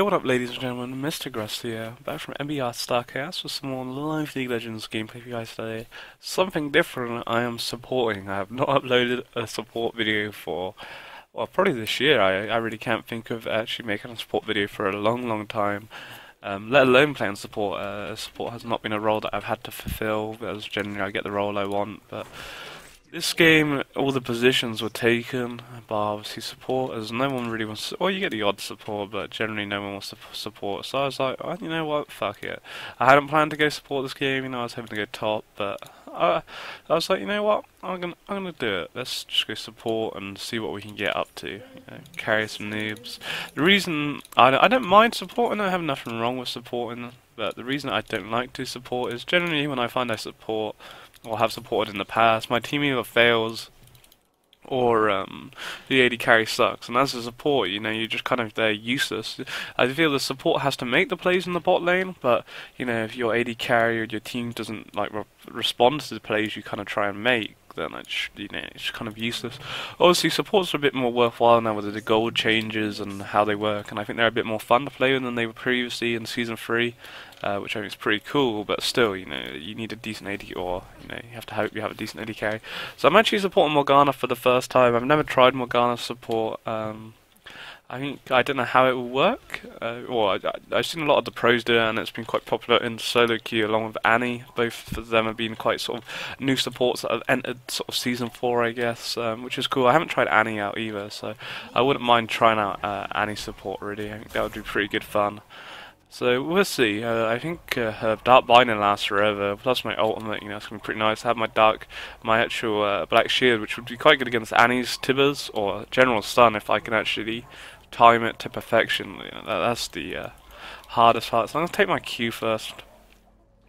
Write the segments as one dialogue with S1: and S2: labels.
S1: Yo, what up, ladies and gentlemen? Mr. Grusty here, back from MBR Starcast with some more live League of Legends gameplay for you guys today. Something different I am supporting. I have not uploaded a support video for, well, probably this year. I really can't think of actually making a support video for a long time. Let alone playing support. Support has not been a role that I've had to fulfill, as generally I get the role I want, but this game, all the positions were taken by obviously support, as no one really wants to, well, you get the odd support, but generally no one wants to support, so I was like, oh, you know what, fuck it. I hadn't planned to go support this game, I was hoping to go top, but I was like, you know what, I'm gonna do it. Let's just go support and see what we can get up to, carry some noobs. The reason, I don't mind supporting, I have nothing wrong with supporting, but the reason I don't like to support is generally when I find I support, or have supported in the past, my team either fails or the AD carry sucks. And as a support, you're just kind of there useless. I feel the support has to make the plays in the bot lane, but if your AD carry or your team doesn't like respond to the plays you kind of try and make, then it's kind of useless. Obviously, supports are a bit more worthwhile now with the gold changes and how they work, and I think they're a bit more fun to play with than they were previously in Season 3, which I think is pretty cool, but still, you need a decent AD, or, you have to hope you have a decent AD carry. So I'm actually supporting Morgana for the first time. I've never tried Morgana support. I don't know how it will work. I've seen a lot of the pros do it, and it's been quite popular in solo queue along with Annie. Both of them have been quite sort of new supports that have entered sort of Season 4, I guess, which is cool. I haven't tried Annie out either, so I wouldn't mind trying out Annie support, really. I think that would be pretty good fun. So we'll see. I think her Dark Binding lasts forever, plus my ultimate, it's going to be pretty nice. I have my actual Black Shield, which would be quite good against Annie's Tibbers, or General Stun if I can actually time it to perfection. That's the hardest part. So I'm going to take my Q first.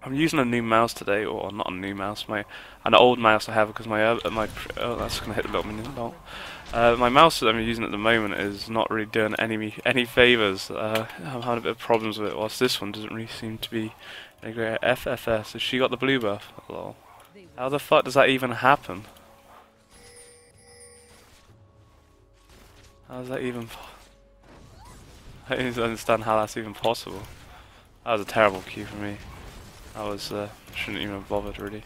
S1: I'm using a new mouse today, or not a new mouse, an old mouse I have, because oh, that's going to hit the little minion bolt. My mouse that I'm using at the moment is not really doing any favours. I'm having a bit of problems with it, whilst this one doesn't really seem to be a great FFS. Has she got the blue buff? Lol. How the fuck does that even happen? How does that even... I don't understand how that's even possible. That was a terrible Q for me. I shouldn't even have bothered, really.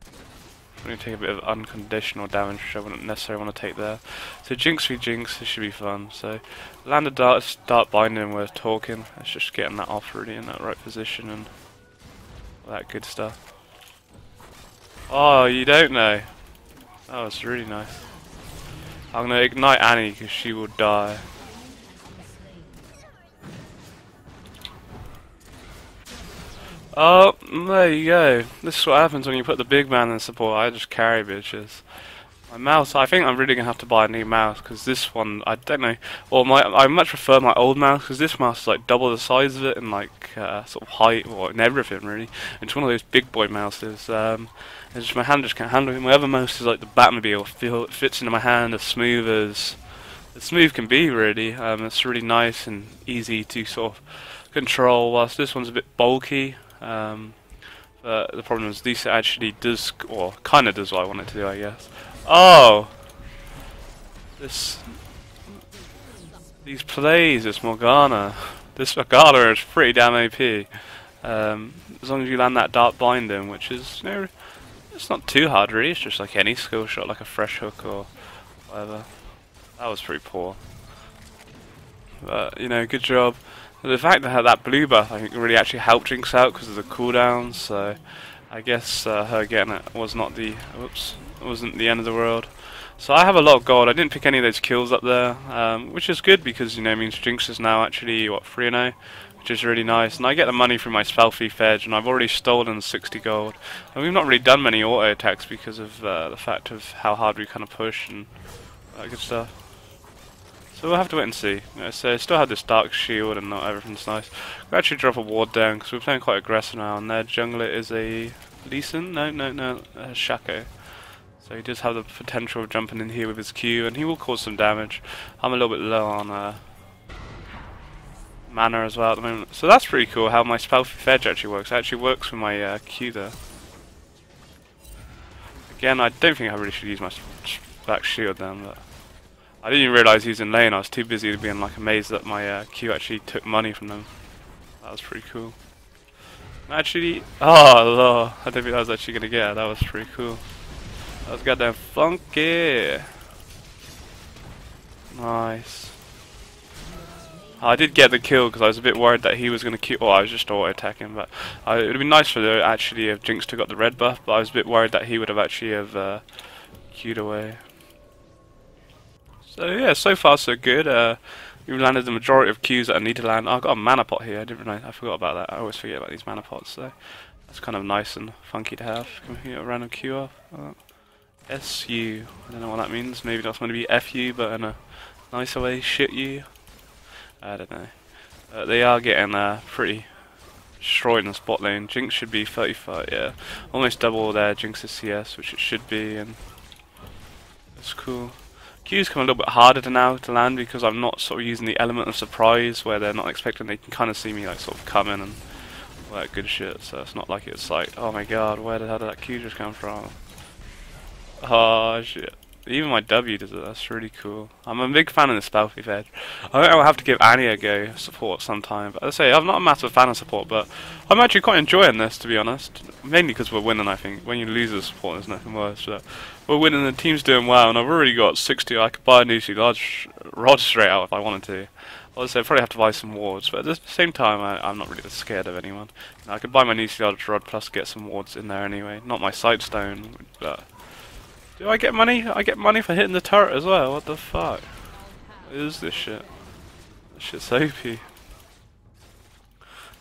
S1: I'm going to take a bit of unconditional damage, which I wouldn't necessarily want to take there. So Jinx v Jinx, this should be fun. So land a Dark Binding, we're talking. Let's just getting that off really in that right position and all that good stuff. Oh, you don't know. That was really nice. I'm going to ignite Annie because she will die. Oh, there you go. This is what happens when you put the big man in support. I just carry bitches. My mouse, I think I'm really going to have to buy a new mouse, because this one, I don't know. Or I much prefer my old mouse, because this mouse is like double the size of it in like sort of height, or in everything really. It's one of those big boy mouses. It's just my hand just can't handle it. My other mouse is like the Batmobile. It fits into my hand as smooth can be really. It's really nice and easy to sort of control, whilst this one's a bit bulky. But the problem is this actually does, or kind of does what I want it to do, I guess. Oh! These plays, this Morgana. This Morgana is pretty damn OP. As long as you land that Dark Binding, which is, it's not too hard really, it's just like any skill shot, like a fresh hook or whatever. That was pretty poor. But, good job. The fact that that blue buff, I think, really actually helped Jinx out because of the cooldowns, so I guess her getting it wasn't the end of the world. So I have a lot of gold. I didn't pick any of those kills up there, which is good because, it means Jinx is now actually, 3-0, which is really nice. And I get the money from my spell thief edge, and I've already stolen 60 gold. And we've not really done many auto attacks because of the fact of how hard we kind of push and that good stuff. So we'll have to wait and see. So I still have this Dark Shield and not everything's nice. We'll actually drop a ward down because we're playing quite aggressive now, and their jungler is a Lee Sin? No, Shaco. So he does have the potential of jumping in here with his Q, and he will cause some damage. I'm a little bit low on mana as well at the moment. So that's pretty cool how my spell edge actually works. It actually works with my Q there. Again, I don't think I really should use my Black Shield then, but I didn't even realise he was in lane. I was too busy being like amazed that my Q actually took money from them. That was pretty cool. Actually, oh lord, I didn't think I was actually gonna get it. That was pretty cool. That was goddamn funky. Nice. I did get the kill because I was a bit worried that he was gonna Q. Oh, I was just auto attacking, but it would have been nice for the actually if Jinx took got the red buff. But I was a bit worried that he would have actually have Q'd away. So yeah, so far so good. We've landed the majority of Qs that I need to land. Oh, I've got a mana pot here. I didn't realize. I forgot about that. I always forget about these mana pots. So that's kind of nice and funky to have. Can we get a random Q off? SU. I don't know what that means. Maybe that's going to be FU, but in a nicer way. Shit you. I don't know. They are getting pretty destroyed in the spot lane. Jinx should be 35. Yeah, almost double their Jinx's CS, which it should be, and that's cool. Q's come a little bit harder now to land because I'm not sort of using the element of surprise where they're not expecting. They can kind of see me like sort of come in and all that good shit. So it's not like it's like, oh my god, where the hell did that Q just come from? Oh shit. Even my W does it. That's really cool. I'm a big fan of the Spellthief Edge. I think I'll have to give Annie a go support sometime. But as I say, I'm not a massive fan of support, but I'm actually quite enjoying this, to be honest. Mainly because we're winning, I think. When you lose a support, there's nothing worse. But we're winning, the team's doing well, and I've already got 60. I could buy a new large rod straight out if I wanted to. Obviously, I'd probably have to buy some wards, but at the same time, I'm not really that scared of anyone. I could buy my new large rod plus get some wards in there anyway. Not my sightstone, but... Do I get money? I get money for hitting the turret as well. What the fuck? What is this shit? This shit's OP.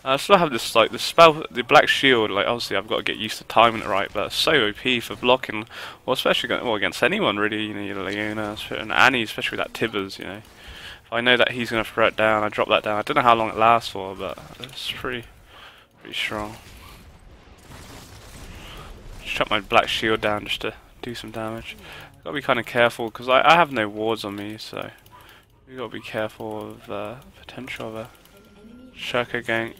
S1: I still have this like the black shield. Like obviously I've got to get used to timing it right, but it's so OP for blocking. Well, especially against anyone really. You know, your Leona and Annie, especially with that Tibbers. You know, if I know that he's gonna throw it down, I drop that down. I don't know how long it lasts for, but it's pretty strong. Just chuck my black shield down just to do some damage. Gotta be kind of careful because I have no wards on me, so we gotta be careful of potential of a Shaka gank.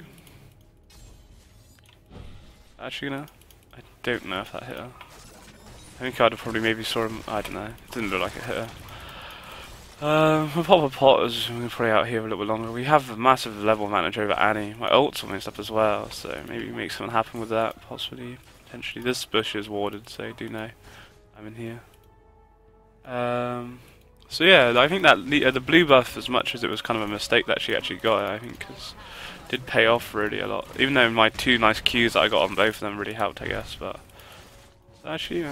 S1: Actually, no, I don't know if that hit her. I think I'd have probably maybe saw him. I don't know. It didn't look like it hit her. We'll pop a pot as we're probably out here a little bit longer. We have a massive level advantage over Annie. My ult's almost up as well, so maybe make something happen with that. Possibly, potentially. This bush is warded, so do know I'm in here. So yeah, I think that the blue buff, as much as it was kind of a mistake that she actually got, I think did pay off really a lot. Even though my two nice Qs that I got on both of them really helped, I guess. But actually,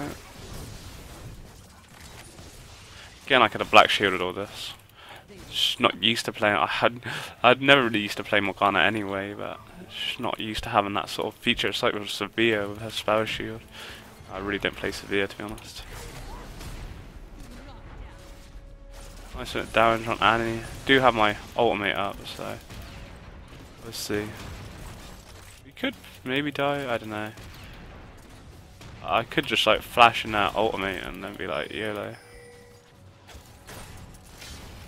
S1: again, I could have black shielded all this. Just not used to playing. I'd never really used to play Morgana anyway, but just not used to having that sort of feature. It's like with Sevilla with her spell shield. I really don't play Sevilla, to be honest. Nice bit of damage on Annie. Do have my ultimate up, so let's see. We could maybe die. I don't know. I could just like flash in that ultimate and then be like YOLO.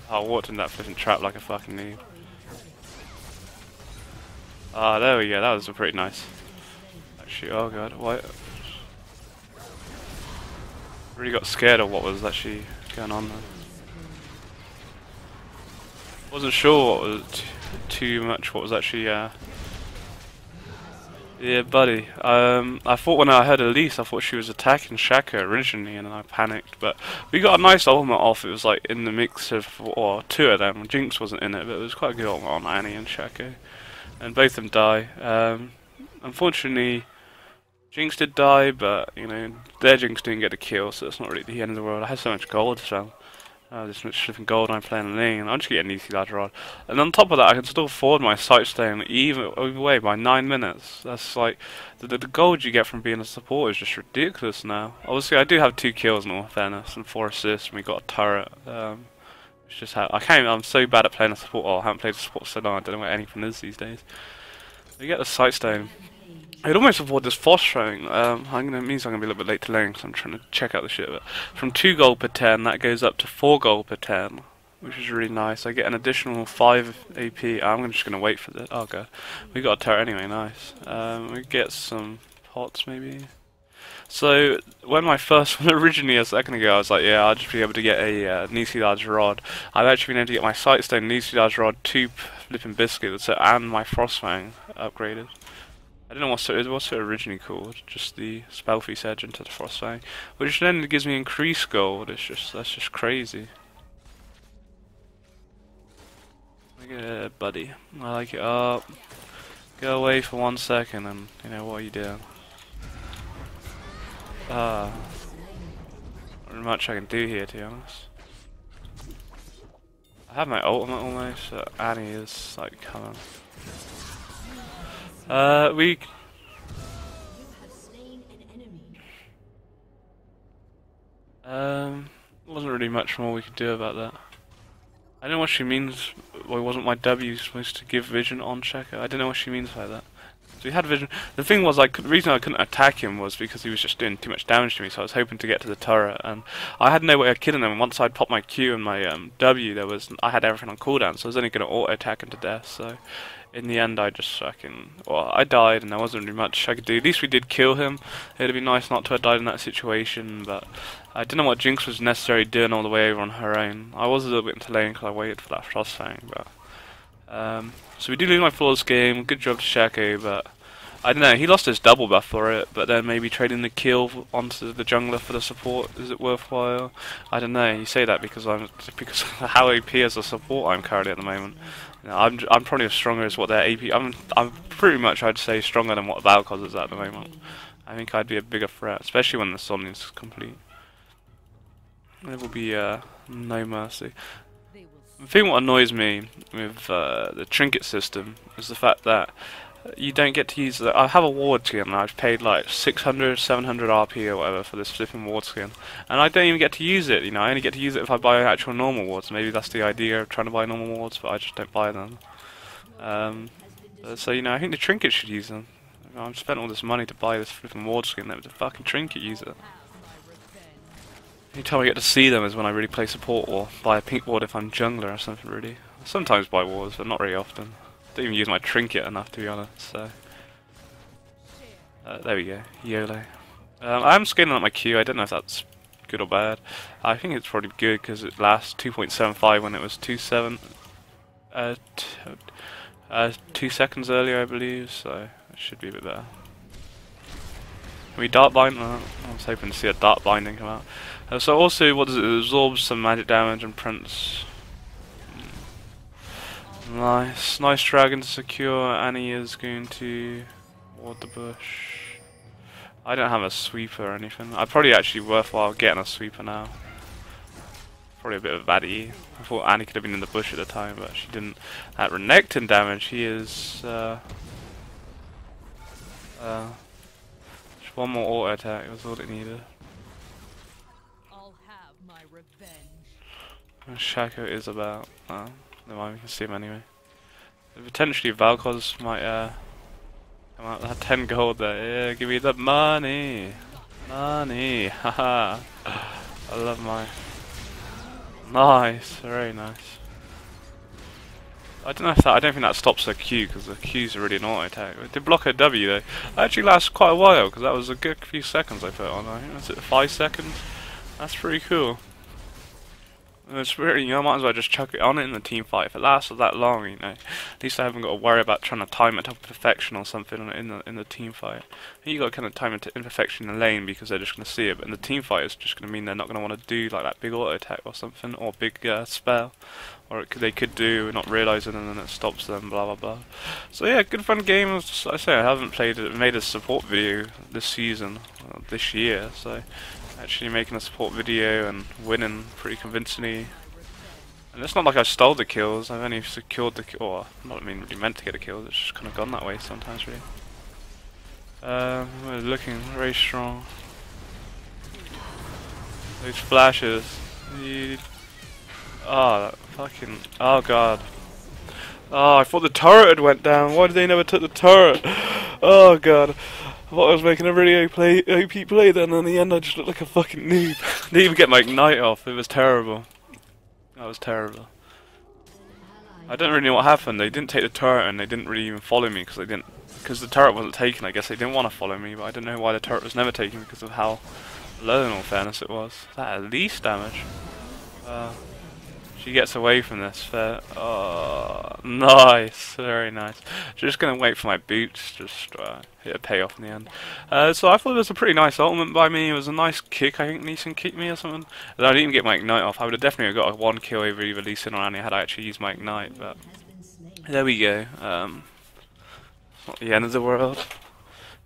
S1: I walked in that flipping trap like a fucking noob. Ah, there we go. That was pretty nice. Actually, oh god, what? Really got scared of what was actually going on there. Wasn't sure what was too much. What was actually yeah, buddy. I thought when I heard Elise, I thought she was attacking Shaka originally, and then I panicked. But we got a nice ultimate off. It was like in the mix of two of them. Jinx wasn't in it, but it was quite a good ultimate on Annie and Shaka, and both of them die. Unfortunately, Jinx did die, but you know their Jinx didn't get a kill, so it's not really the end of the world. I had so much gold, so. This much flipping gold I'm playing lane. I'll just get an easy ladder rod. And on top of that, I can still forward my sightstone even away by 9 minutes. That's like the gold you get from being a support is just ridiculous now. Obviously, I do have 2 kills in all fairness and 4 assists, and we got a turret. It's just how I'm so bad at playing a support. Oh, I haven't played a support so long. I don't know what anything is these days. We get the sightstone. I'd almost avoid this fostering. It means I'm going to be a little bit late to lane because I'm trying to check out the shit. But from 2 gold per 10, that goes up to 4 gold per 10, which is really nice. I get an additional 5 AP. I'm just going to wait for this. Oh, god. We got a turret anyway, nice. We get some pots maybe. So when my first one originally a second ago, I was like, yeah, I'll just be able to get a Nisi large rod. I've actually been able to get my Sightstone, Nisi large rod, two flipping biscuits, and my Frostfang upgraded. I don't know what's it originally called, just the Spellfeast Edge into the Frostfang, which then gives me increased gold. That's just crazy. Look at it, buddy. I like it up. Go away for 1 second, and you know what are you doing? Not much I can do here, to be honest. I have my ultimate almost. Annie is like coming. We. Wasn't really much more we could do about that. I don't know what she means. Well, wasn't my W supposed to give vision on Checker? I don't know what she means by that. So he had vision. The thing was, the reason I couldn't attack him was because he was just doing too much damage to me. So I was hoping to get to the turret, and I had no way of killing him. And once I'd popped my Q and my W, I had everything on cooldown, so I was only going to auto attack him to death. So in the end, I just I died, and there wasn't really much I could do. At least we did kill him. It'd be nice not to have died in that situation, but I didn't know what Jinx was necessarily doing all the way over on her own. I was a little bit into lane because I waited for that Frostfang, but so we did lose my flawless game. Good job to Shaco, but I don't know. He lost his double buff for it, but then maybe trading the kill onto the jungler for the support, is it worthwhile? I don't know. You say that because of how AP as a support I'm currently at the moment. You know, I'm probably as strong as what their AP. I'm pretty much, I'd say, stronger than what Valkos is at the moment. I think I'd be a bigger threat, especially when the Sun is complete. There will be no mercy. The thing what annoys me with the trinket system is the fact that you don't get to use I have a ward skin and I've paid like 600, 700 RP or whatever for this flipping ward skin, and I don't even get to use it. You know, I only get to use it if I buy actual normal wards. Maybe that's the idea of trying to buy normal wards, but I just don't buy them. So you know, I think the trinket should use them. I've spent all this money to buy this flipping ward skin. Let the fucking trinket use it. The only time I get to see them is when I really play support or buy a pink ward if I'm jungler or something really. I sometimes buy wards, but not very often. I don't even use my trinket enough to be honest, so... there we go, YOLO. I am scaling up my Q, I don't know if that's good or bad. I think it's probably good because it lasts 2.75 when it was 2 seconds earlier I believe, so it should be a bit better. Can we dart bind? I was hoping to see a dart binding come out. So also, what does it? It absorbs some magic damage and prints. Nice dragon to secure. Annie is going to ward the bush. I don't have a sweeper or anything. I'd probably actually worthwhile getting a sweeper now. Probably a bit of a baddie. I thought Annie could have been in the bush at the time, but she didn't. At Renekton damage, he is just one more auto attack. Was all it needed.
S2: I'll have my revenge.
S1: Shaco is about. Never mind, we can see him anyway. Potentially Valkos might come out with 10 gold there. Yeah, give me the money! Money! Haha! I love my... Nice! Very nice. I don't know if that... I don't think that stops her Q, because the Q's already an auto attack. It did block her W though. That actually lasts quite a while, because that was a good few seconds I put on. I think that's it, 5 seconds? That's pretty cool. It's really, you know, I might as well just chuck it on it in the team fight. If it lasts that long, you know, at least I haven't got to worry about trying to time it to perfection or something in the team fight. You got to kind of time it to imperfection in the lane because they're just going to see it. But in the team fight, it's just going to mean they're not going to want to do like that big auto attack or something, or big spell, or they could do not realizing and then it stops them. Blah blah blah. So yeah, good fun game. As I say, I haven't made a support video this season, this year, so. Actually making a support video and winning pretty convincingly. And it's not like I stole the kills, I've only secured the kill, or not really meant to get a kill, it's just kind of gone that way sometimes really. We're looking very strong. Those flashes. Oh, that fucking, oh god. Oh, I thought the turret had went down, why did they never took the turret? Oh god. I thought I was making a really OP play then, and in the end I just looked like a fucking noob. Didn't even get my ignite off, it was terrible. That was terrible. I don't really know what happened. They didn't take the turret and they didn't really even follow me because they didn't. Because the turret wasn't taken. I guess they didn't want to follow me, but I don't know why the turret was never taken because of how low, in all fairness, it was. That at least damage. Uh, She gets away from this. Fair. Oh, nice, very nice. Just gonna wait for my boots. Just hit a payoff in the end. So I thought it was a pretty nice ultimate by me. It was a nice kick. I think Lee Sin kicked me or something. And I didn't even get my ignite off. I would have definitely got a 1 kill over either Lee Sin or Annie had I actually used my ignite. But there we go. It's not the end of the world.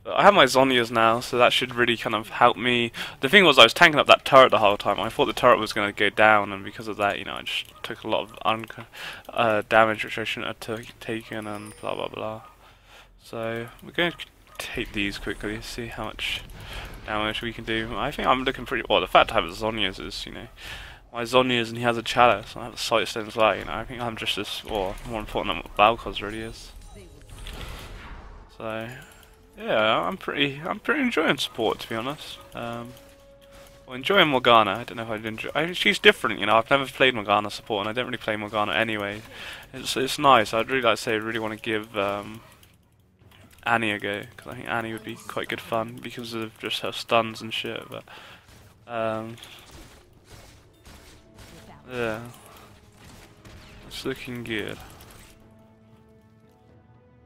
S1: I have my Zhonya's now, so that should really kind of help me. The thing was, I was tanking up that turret the whole time. I thought the turret was going to go down, and because of that, you know, I just took a lot of damage which I shouldn't have taken, and blah blah blah. So we're going to take these quickly, see how much damage we can do. I think I'm looking pretty. Well, the fact I have Zhonya's is, you know, my Zhonya's and he has a chalice, and I have a sight stone as well. You know, I think I'm just as, or more important than what Valkos really is. So. Yeah, I'm pretty enjoying support, to be honest. Well, enjoying Morgana. I don't know if I'd enjoy. She's different, you know. I've never played Morgana support, and I don't really play Morgana anyway. It's nice. I'd really like to say I really want to give Annie a go because I think Annie would be quite good fun because of just her stuns and shit. But yeah, it's looking good.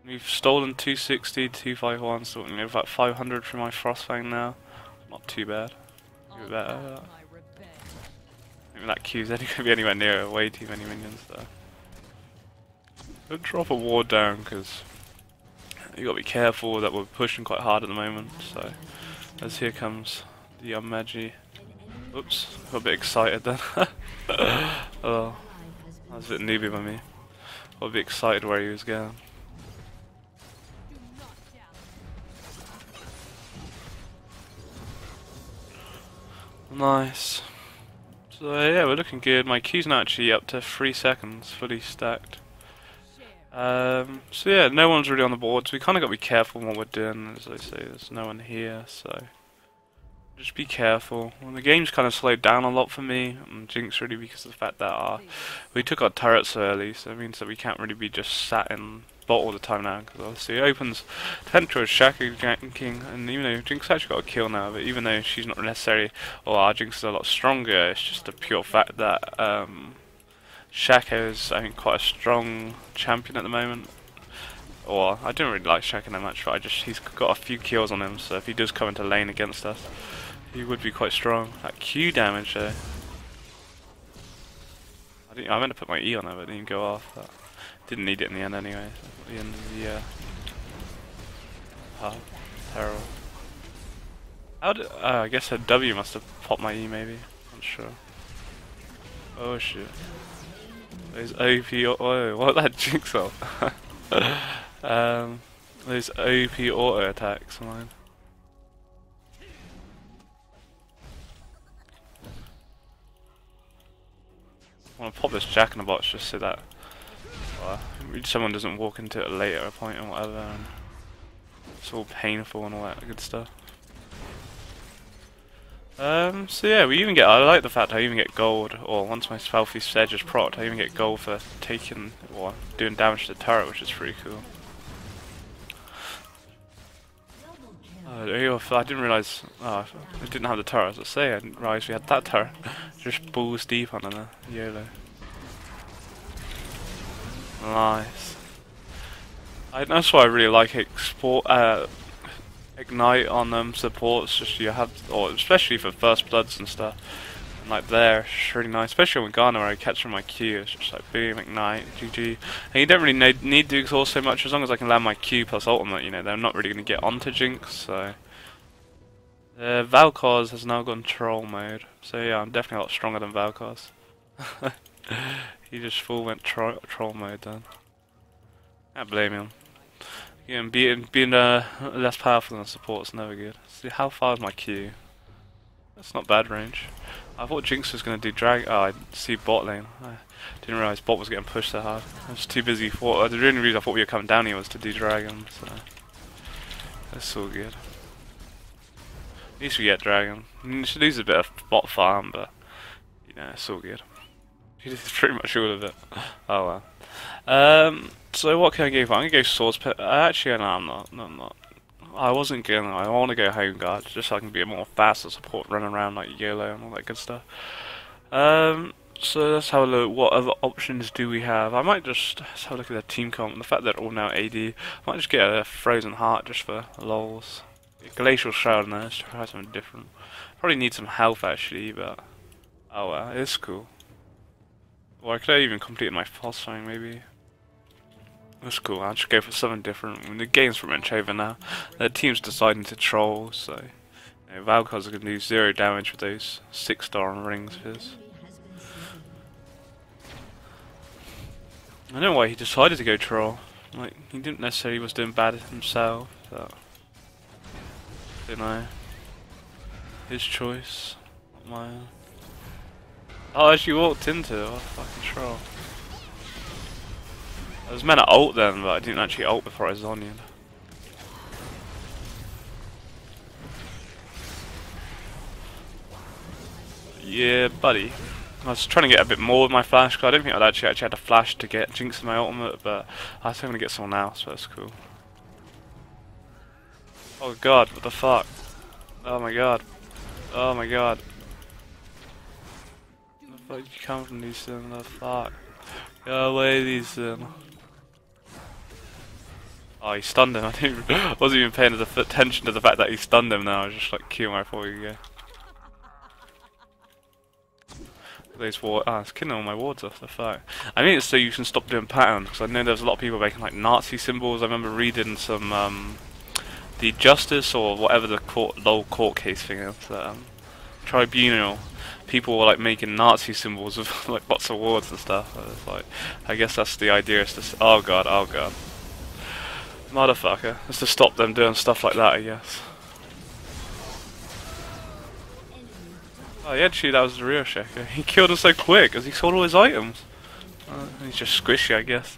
S1: We've stolen 260, 251, so we have about 500 from my Frostfang now. Not too bad. Maybe better. Maybe that Q's only going to be anywhere near way too many minions though. Don't drop a ward down because you got to be careful that we're pushing quite hard at the moment. So, as here comes the Magi. Oops, got a bit excited then. Oh, that was a bit newbie by me. Got a bit excited where he was going. Nice. So yeah, we're looking good. My Q's now actually up to 3 seconds, fully stacked. So yeah, no one's really on the board, so we kind of got to be careful in what we're doing. As I say, there's no one here, so just be careful. Well, the game's kind of slowed down a lot for me, and Jinx really because of the fact that we took our turrets so early, so it means that we can't really be just sat in bot all the time now, because obviously it opens potential as Shaka ganking, and even though Jinx actually got a kill now, but even though she's not necessarily, or our Jinx is a lot stronger, it's just a pure fact that Shaka is, I think, quite a strong champion at the moment. Or, I don't really like Shaka that much, but he's got a few kills on him, so if he does come into lane against us, he would be quite strong. That Q damage though. I meant to put my E on it, but it didn't go off. But didn't need it in the end anyway. At the end of the oh, terrible. How did, I guess her W must have popped my E maybe. Not sure. Oh shit. Those OP. Oh, what that Jinx up? Those OP auto attacks, mine. I want to pop this Jack in the box just so that someone doesn't walk into it later point and whatever, and it's all painful and all that good stuff. So yeah, we even get, I like the fact I even get gold, or once my Spellfy Sedge is procced, I even get gold for taking, or doing damage to the turret, which is pretty cool. I didn't realise, I didn't have the turret, as I say, I didn't realise we had that turret. Just balls deep on the YOLO. Nice. That's why I really like Ignite on supports, just you have, or especially for first bloods and stuff. And like there, it's really nice, especially with Morgana where I catch from my Q, it's just like boom, Ignite, GG. And you don't really need to exhaust so much, as long as I can land my Q plus ultimate, you know, they're not really going to get onto Jinx, so. Valkos has now gone troll mode, so yeah, I'm definitely a lot stronger than Valkos. He just full went troll mode then. Can't blame him. Yeah, being less powerful than support is never good. See, how far is my Q? That's not bad range. I thought Jinx was going to do drag. Oh, I see bot lane. I didn't realise bot was getting pushed so hard. I was too busy. The only reason I thought we were coming down here was to do dragon, so that's all good. At least we get dragon. I mean, we should lose a bit of bot farm, but you know, it's all good. He did pretty much all of it. Oh well. So what can I go for? I'm gonna go Swords Pit. Actually, no, I'm not. No, I'm not. I wasn't gonna. I want to go Home Guard just so I can be a more faster support, running around like YOLO and all that good stuff. So let's have a look. What other options do we have? I might just let's have a look at the team comp. The fact that they're all now AD. I might just get a Frozen Heart just for lols. Glacial Shroud now. Let's try something different. Probably need some health actually, but oh well, it's cool. Or I could have even completed my Frostfang maybe. That's cool. I'll just go for something different. I mean, the game's pretty much over now. The team's deciding to troll, so Valkyries are going to do 0 damage with those 6-star on rings of his. I don't know why he decided to go troll. Like, he didn't necessarily was doing bad himself, so don't know. His choice, not mine. Oh, I actually walked into it. What a fucking troll. I was meant to ult then, but I didn't actually ult before I was on you. Yeah, buddy. I was trying to get a bit more with my flash, because I don't think I'd actually had a flash to get Jinx in my ultimate, but I was hoping to get someone else, so that's cool. Oh god, what the fuck? Oh my god. Oh my god. Where the fuck did you come from, Lee Sin? What the fuck? Go away, Lee Sin. Oh, he stunned him. I wasn't even paying attention to the fact that he stunned him now. I was just like, Q my 4 go. Those wards. Ah, it's killing all my wards off the fuck. I think it's so you can stop doing patterns, because I know there's a lot of people making like Nazi symbols. I remember reading some, the Justice or whatever the court case thing is, tribunal. People were like making Nazi symbols of like lots of wards and stuff. It's like, I guess that's the idea. Is to, oh god, oh god. Motherfucker. Just to stop them doing stuff like that, I guess. Oh, yeah, actually, that was the real Sheikah. He killed him so quick as he sold all his items. He's just squishy, I guess.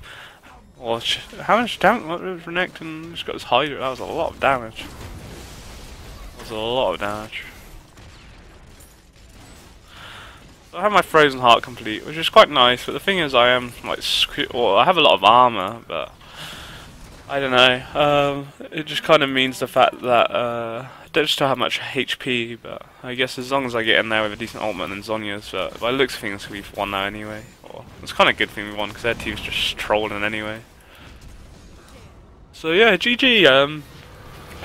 S1: Well, how much damage? What was Renekton? Just got his Hydra. That was a lot of damage. That was a lot of damage. So I have my Frozen Heart complete, which is quite nice. But the thing is, I am like, well, I have a lot of armor, but I don't know. It just kind of means the fact that I don't still have much HP, but I guess as long as I get in there with a decent ultimate and Zhonya's, by the looks of things, we've won now anyway. Or, it's kind of a good thing we won because their team's just trolling anyway. So yeah, GG.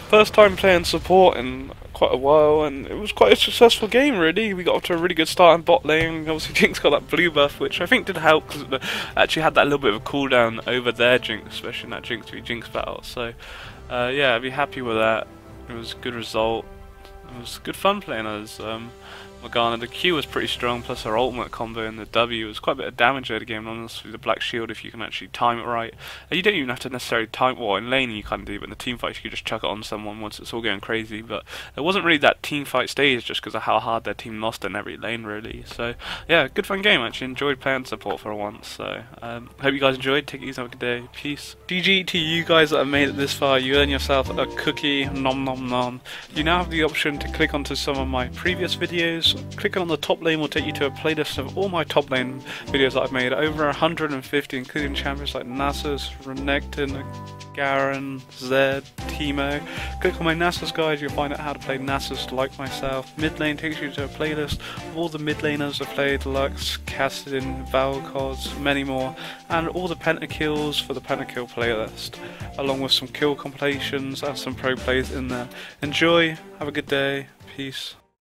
S1: First time playing support in quite a while, and it was quite a successful game really. We got off to a really good start in bot lane. Obviously Jinx got that blue buff, which I think did help because it actually had that little bit of a cooldown over their Jinx, especially in that Jinx v Jinx battle. So yeah, I'd be happy with that. It was a good result. It was good fun playing as Morgana. The Q was pretty strong, plus her ultimate combo and the W was quite a bit of damage early game, honestly, the Black Shield if you can actually time it right. And you don't even have to necessarily time, well, in lane you kind of do, but in the team fights you could just chuck it on someone once it's all going crazy. But it wasn't really that team fight stage just because of how hard their team lost in every lane really. So yeah, good fun game actually. Enjoyed playing support for once. So hope you guys enjoyed. Take it easy, have a good day. Peace. GG to you guys that have made it this far. You earn yourself a cookie. Nom nom nom. You now have the option to click onto some of my previous videos. Clicking on the top lane will take you to a playlist of all my top lane videos that I've made, over 150, including champions like Nasus, Renekton, Garen, Zed, Teemo. Click on my Nasus guide, you'll find out how to play Nasus like myself. Mid lane takes you to a playlist of all the mid laners I've played, Lux, Kassadin, Valkos, many more, and all the pentakills for the pentakill playlist, along with some kill compilations and some pro plays in there. Enjoy, have a good day, peace.